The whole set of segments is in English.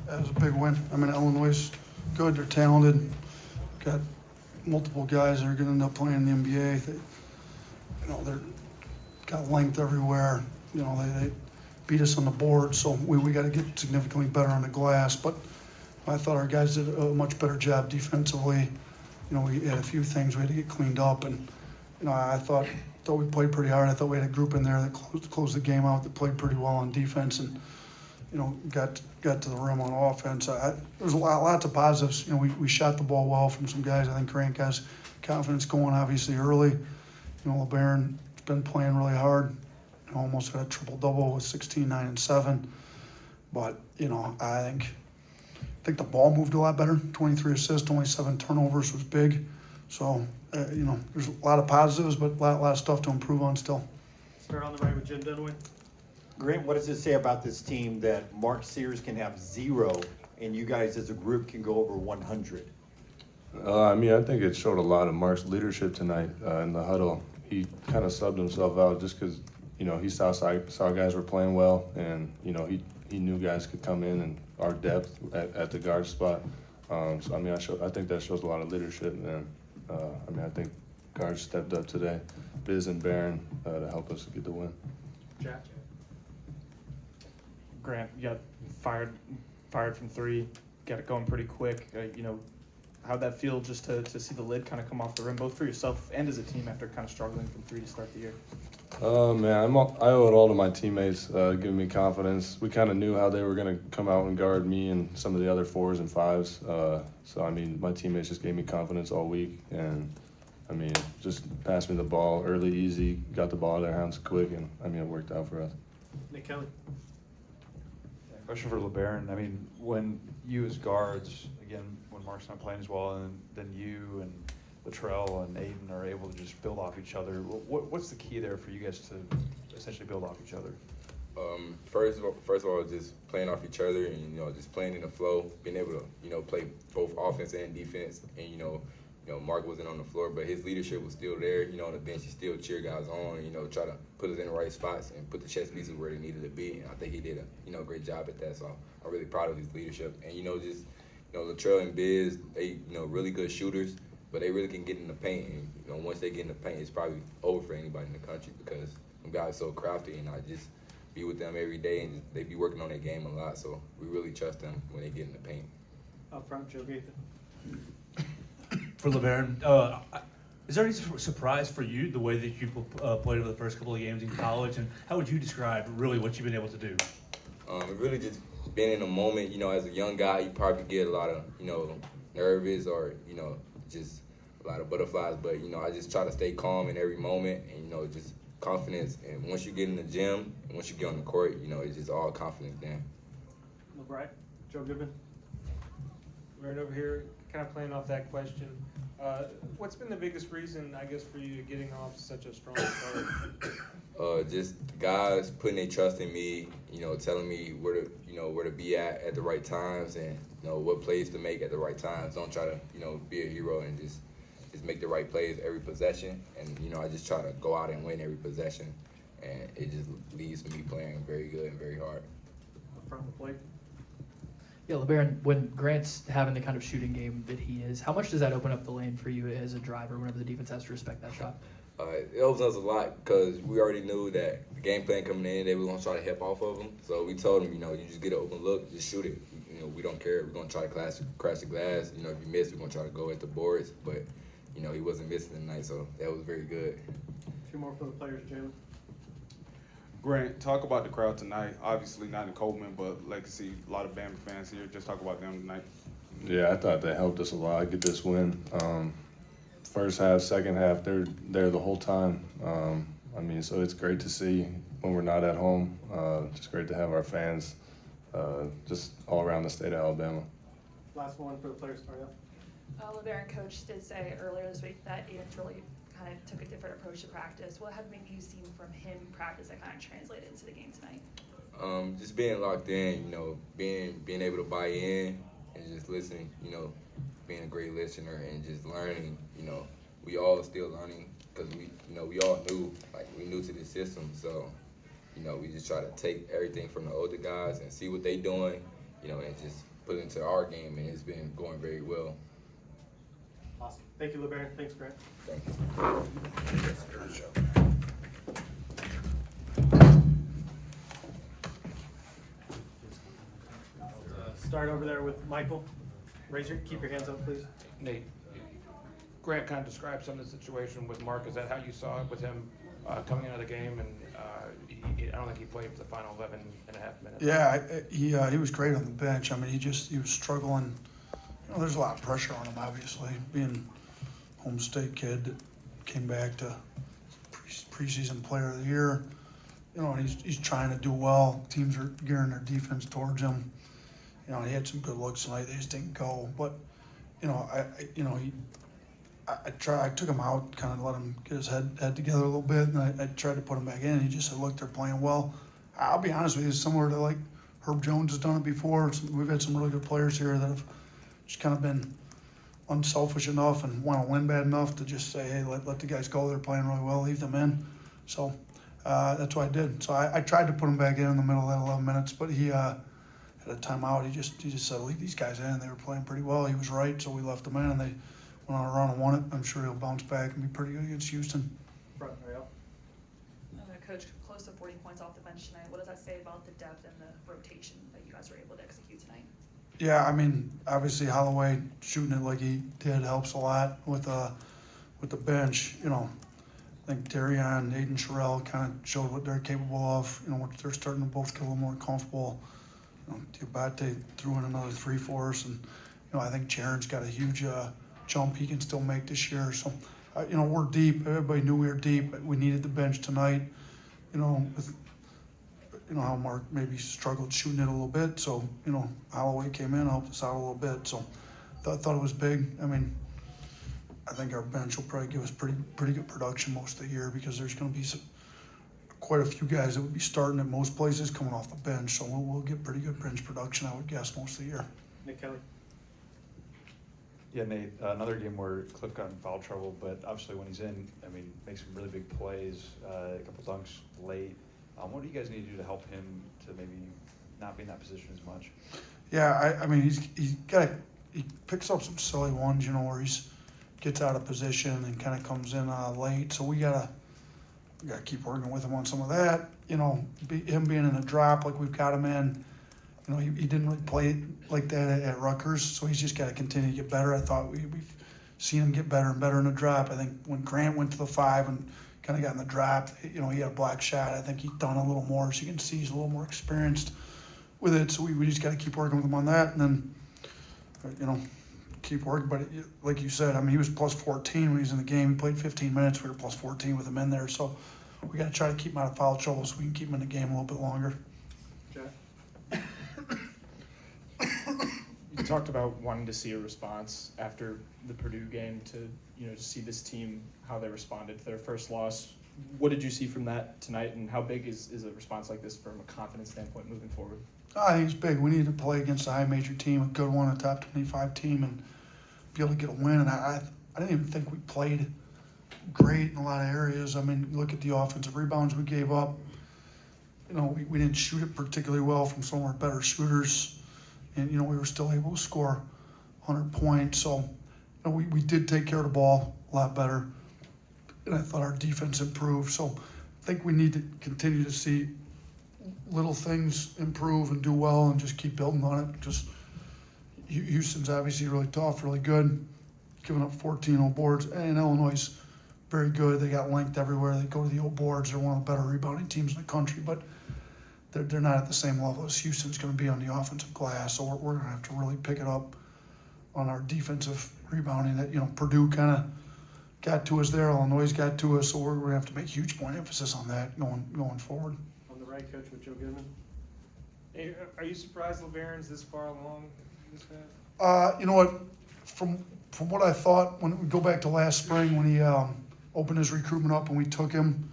That was a big win. I mean, Illinois is good. They're talented. Got multiple guys that are going to end up playing in the NBA. They're got length everywhere. They beat us on the board, so we got to get significantly better on the glass. But I thought our guys did a much better job defensively. We had a few things we had to get cleaned up, and I thought we played pretty hard. I thought we had a group in there that closed the game out that played pretty well on defense, and got to the rim on offense. There's lots of positives. We shot the ball well from some guys. I think Grant got his confidence going obviously early. Labaron's been playing really hard. Almost had a triple-double with 16, 9, and 7. But, I think the ball moved a lot better. 23 assists, only 7 turnovers was big. So, there's a lot of positives, but a lot of stuff to improve on still. Start on the right with Jim Dunaway. Grant, what does it say about this team that Mark Sears can have 0 and you guys as a group can go over 100? I think it showed a lot of Mark's leadership tonight in the huddle. He kind of subbed himself out just because, he saw guys were playing well, and, he knew guys could come in and our depth at the guard spot. I think that shows a lot of leadership, and I think guards stepped up today, Biz and Barron, to help us get the win. Jack. Grant, you got fired from 3, got it going pretty quick. How'd that feel just to see the lid kind of come off the rim, both for yourself and as a team after kind of struggling from 3 to start the year? I owe it all to my teammates giving me confidence. We kind of knew how they were going to come out and guard me and some of the other 4s and 5s. My teammates just gave me confidence all week, and just passed me the ball early, easy, got the ball in their hands quick, and it worked out for us. Nick Kelly. Question for Labaron. When you as guards, again, when Mark's not playing as well, and then you and Latrell and Aiden are able to just build off each other, what's the key there for you guys to essentially build off each other? First of all, just playing off each other and, just playing in the flow, being able to, play both offense and defense. And, Mark wasn't on the floor, but his leadership was still there. On the bench, he still cheer guys on, try to put us in the right spots and put the chess pieces where they needed to be. And I think he did a, great job at that. So I'm really proud of his leadership. And, Latrell and Biz, they, really good shooters, but they really can get in the paint. And, once they get in the paint, it's probably over for anybody in the country because them guys are so crafty, and I just be with them every day, and they be working on their game a lot. So we really trust them when they get in the paint. Up front, Joe Gaither. For Labaron, is there any surprise for you the way that you played over the first couple of games in college, and how would you describe really what you've been able to do? It really just being in the moment. As a young guy, you probably get a lot of nervous or just a lot of butterflies. But I just try to stay calm in every moment, and just confidence. And once you get in the gym, and once you get on the court, it's just all confidence then. LeBron, Joe Goodman. Right over here, kind of playing off that question. What's been the biggest reason, I guess, for you getting off such a strong start? Just guys putting their trust in me, telling me where to be at the right times, and what plays to make at the right times. Don't try to be a hero and just make the right plays every possession. And I just try to go out and win every possession, and it just leads to me playing very good and very hard. From the plate. Yeah, LeBaron, when Grant's having the kind of shooting game that he is, how much does that open up the lane for you as a driver whenever the defense has to respect that shot? It helps us a lot because we already knew that the game plan coming in, they were going to try to help off of them. So we told them, you just get an open look, just shoot it. We don't care. We're going to try to crash the glass. If you miss, we're going to try to go at the boards. But, he wasn't missing tonight, so that was very good. 2 more for the players, Jalen. Grant, talk about the crowd tonight. Obviously not in Coleman, but Legacy, a lot of Bama fans here. Just talk about them tonight. Yeah, I thought they helped us a lot get this win. First half, second half, they're there the whole time. So it's great to see when we're not at home. Just great to have our fans just all around the state of Alabama. Last one for the players, Mario. Labaron coach did say earlier this week that Aiden's really kind of took a different approach to practice. What have maybe you seen from him practice that kind of translated into the game tonight? Just being locked in, being able to buy in and just listening, being a great listener and just learning, we all still learning because we all we new to the system. So, we just try to take everything from the older guys and see what they doing, and just put into our game, and it's been going very well. Awesome. Thank you, LeBaron. Thanks, Grant. Thank you. Start over there with Michael. Keep your hands up, please. Nate, Grant kind of described some of the situation with Mark. Is that how you saw it with him coming into the game? And I don't think he played for the final 11 and a half minutes. Yeah, he was great on the bench. I mean, he was struggling. You know, there's a lot of pressure on him, obviously, being home state kid that came back to preseason player of the year. You know, and he's trying to do well. Teams are gearing their defense towards him. You know, he had some good looks tonight. They just didn't go. But, you know, I took him out, kind of let him get his head together a little bit, and I tried to put him back in. And he just said, "Look, they're playing well." I'll be honest with you, it's similar to like Herb Jones has done it before. We've had some really good players here that have just kind of been unselfish enough and want to win bad enough to just say, "Hey, let the guys go. They're playing really well. Leave them in." So that's what I did. So I tried to put him back in the middle of that 11 minutes, but he had a timeout. He just said, "Leave these guys in." They were playing pretty well. He was right, so we left them in, and they went on a run and won it. I'm sure he'll bounce back and be pretty good against Houston. Front, right up. Coach, close to 40 points off the bench tonight. What does that say about the depth and the rotation that you guys were able to execute tonight? Yeah, I mean, obviously Holloway shooting it like he did helps a lot with the bench. You know, I think Darion, Aiden Sherrill kind of showed what they're capable of. You know, they're starting to both get a little more comfortable. You know, Diabate threw in another 3 for us, and you know, I think Jaron's got a huge jump he can still make this year. So, you know, we're deep. Everybody knew we were deep, but we needed the bench tonight. You know, with how Mark maybe struggled shooting it a little bit. So, you know, Holloway came in, helped us out a little bit. So, I thought it was big. I mean, I think our bench will probably give us pretty good production most of the year because there's going to be quite a few guys that would be starting at most places coming off the bench. So we'll get pretty good bench production, I would guess, most of the year. Nick Kelly. Yeah, Nate, another game where Cliff got in foul trouble, but obviously when he's in, I mean, makes some really big plays, a couple dunks late. What do you guys need to do to help him to maybe not be in that position as much? Yeah, I mean, he picks up some silly ones, you know, where he's gets out of position and kind of comes in late. So we gotta keep working with him on some of that. You know, him being in a drop like we've got him in. You know, he didn't really play like that at Rutgers, so he's just got to continue to get better. I thought we've seen him get better and better in the drop. I think when Grant went to the 5 and kind of got in the drop, you know, he had a block shot. I think he's done a little more, so you can see he's a little more experienced with it. So we just got to keep working with him on that, and then, you know, keep working. But like you said, I mean, he was plus 14 when he was in the game. He played 15 minutes. We were plus 14 with him in there. So we got to try to keep him out of foul trouble so we can keep him in the game a little bit longer. Jack. You talked about wanting to see a response after the Purdue game to, you know, to see this team, how they responded to their first loss. What did you see from that tonight, and how big is a response like this from a confidence standpoint moving forward? I think it's big. We need to play against a high major team, a good one, a top 25 team, and be able to get a win. And I didn't even think we played great in a lot of areas. I mean, look at the offensive rebounds we gave up. You know, we didn't shoot it particularly well from some of our better shooters. And, you know, we were still able to score 100 points. So, you know, we did take care of the ball a lot better. And I thought our defense improved. So I think we need to continue to see little things improve and do well and just keep building on it. Just Houston's obviously really tough, really good, giving up 14 old boards. And Illinois is very good. They got length everywhere. They go to the old boards. They're one of the better rebounding teams in the country. But they're not at the same level as Houston's going to be on the offensive glass. So we're going to have to really pick it up on our defensive rebounding. That, you know, Purdue kind of got to us there. Illinois got to us. So we're going to have to make huge point emphasis on that going forward. On the right, Coach, with Joe Goodman. Hey, are you surprised LeBaron's this far along this fast? You know what? From what I thought, when we go back to last spring when he opened his recruitment up and we took him,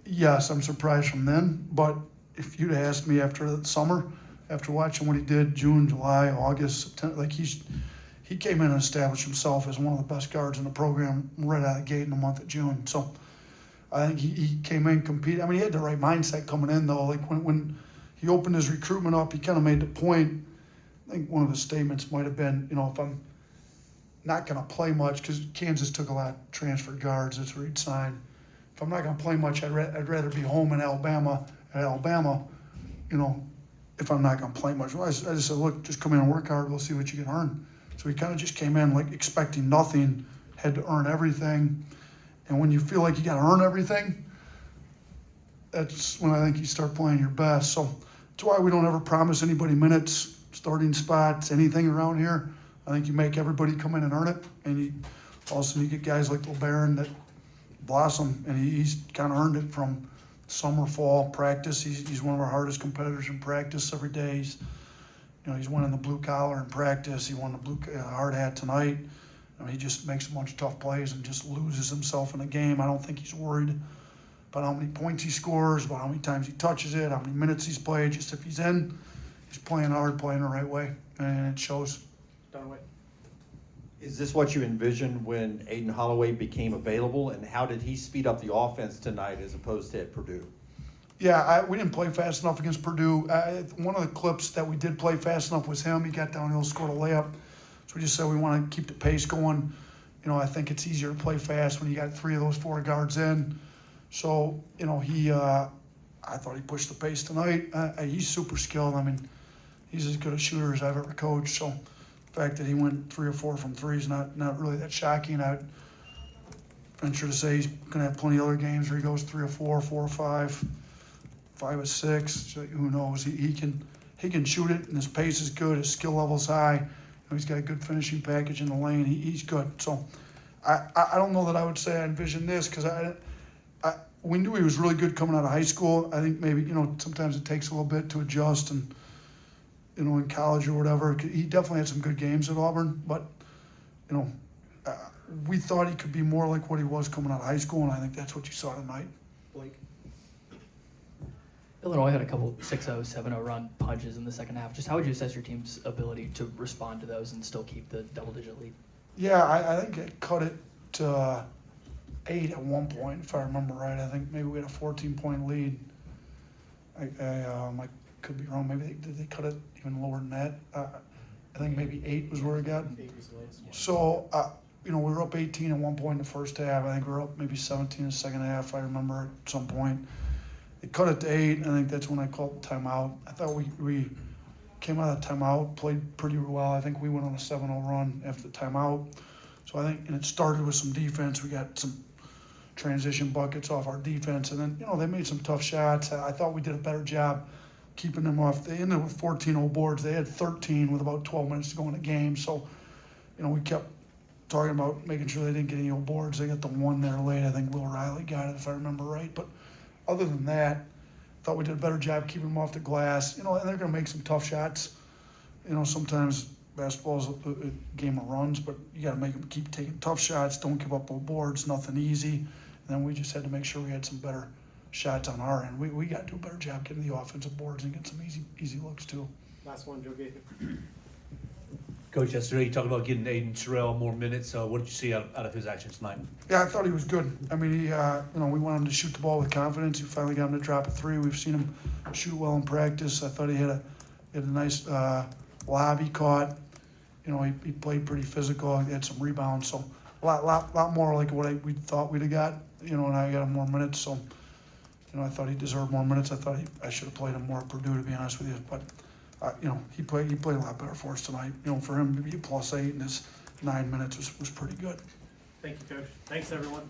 yes, I'm surprised from then. But if you'd asked me after the summer, after watching what he did June, July, August, September, like he came in and established himself as one of the best guards in the program right out of the gate in the month of June. So I think he came in, competed. I mean, he had the right mindset coming in, though. Like when he opened his recruitment up, he kind of made the point I think one of his statements might have been, if I'm not going to play much, because Kansas took a lot of transfer guards, that's where he'd signed. If I'm not going to play much, I'd rather be home in Alabama, if I'm not going to play much. Well, I just said, look, just come in and work hard, we'll see what you can earn. So he kind of just came in like expecting nothing, had to earn everything. And when you feel like you got to earn everything, that's when I think you start playing your best. So that's why we don't ever promise anybody minutes, starting spots, anything around here. I think you make everybody come in and earn it. And also you get guys like Labaron that blossom, and he's kind of earned it from summer, fall, practice. He's one of our hardest competitors in practice every day. He's winning the blue collar in practice. He won the blue hard hat tonight. He just makes a bunch of tough plays and just loses himself in a game. I don't think he's worried about how many points he scores, about how many times he touches it, how many minutes he's played. Just if he's in, he's playing hard, playing the right way, and it shows. Dunaway. Is this what you envisioned when Aiden Holloway became available, and how did he speed up the offense tonight as opposed to at Purdue? Yeah, we didn't play fast enough against Purdue. One of the clips that we did play fast enough was him. He got downhill, scored a layup. So we just said we want to keep the pace going. I think it's easier to play fast when you got 3 of those 4 guards in. So, I thought he pushed the pace tonight. He's super skilled. He's as good a shooter as I've ever coached. So the fact that he went 3 or 4 from 3 is not really that shocking. I'd venture to say he's going to have plenty of other games where he goes 3 or 4, 4 or 5, 5 or 6. So who knows? He can shoot it, and his pace is good. His skill level's high. He's got a good finishing package in the lane. He's good. So I don't know that I would say I envisioned this, because we knew he was really good coming out of high school. I think maybe, sometimes it takes a little bit to adjust, and, in college or whatever. He definitely had some good games at Auburn, but, we thought he could be more like what he was coming out of high school, and I think that's what you saw tonight. Blake. Illinois had a couple 6-0, 7-0 run punches in the second half. Just how would you assess your team's ability to respond to those and still keep the double-digit lead? Yeah, I think it cut it to 8 at one point, if I remember right. I think maybe we had a 14-point lead. I could be wrong. Maybe did they cut it even lower than that? I think maybe 8 was where it got. 8 was the lowest. So, we were up 18 at one point in the first half. I think we were up maybe 17 in the second half, I remember at some point. It cut it to 8, and I think that's when I called the timeout. I thought we came out of the timeout, played pretty well. I think we went on a 7-0 run after the timeout. So I think, and it started with some defense. We got some transition buckets off our defense, and then, they made some tough shots. I thought we did a better job keeping them off. They ended with 14-0 boards. They had 13 with about 12 minutes to go in the game. So, we kept talking about making sure they didn't get any old boards. They got the one there late. I think Will Riley got it, if I remember right. But other than that, I thought we did a better job keeping them off the glass. And they're going to make some tough shots. Sometimes basketball is a game of runs, but you got to make them keep taking tough shots. Don't give up old boards. Nothing easy. And then we just had to make sure we had some better shots on our end. We got to do a better job getting the offensive boards and get some easy looks too. Last one, Joe Gaither. Coach, yesterday you talked about getting Aiden Terrell more minutes. What did you see out of his actions tonight? Yeah, I thought he was good. We want him to shoot the ball with confidence. We finally got him to drop a 3. We've seen him shoot well in practice. I thought he had a nice lob he caught. He played pretty physical. He had some rebounds. So a lot more like what we thought we'd have got. And I got him more minutes. So, I thought he deserved more minutes. I thought I should have played him more at Purdue, to be honest with you. But he played a lot better for us tonight. For him to be a +8 in his 9 minutes was pretty good. Thank you, Coach. Thanks, everyone.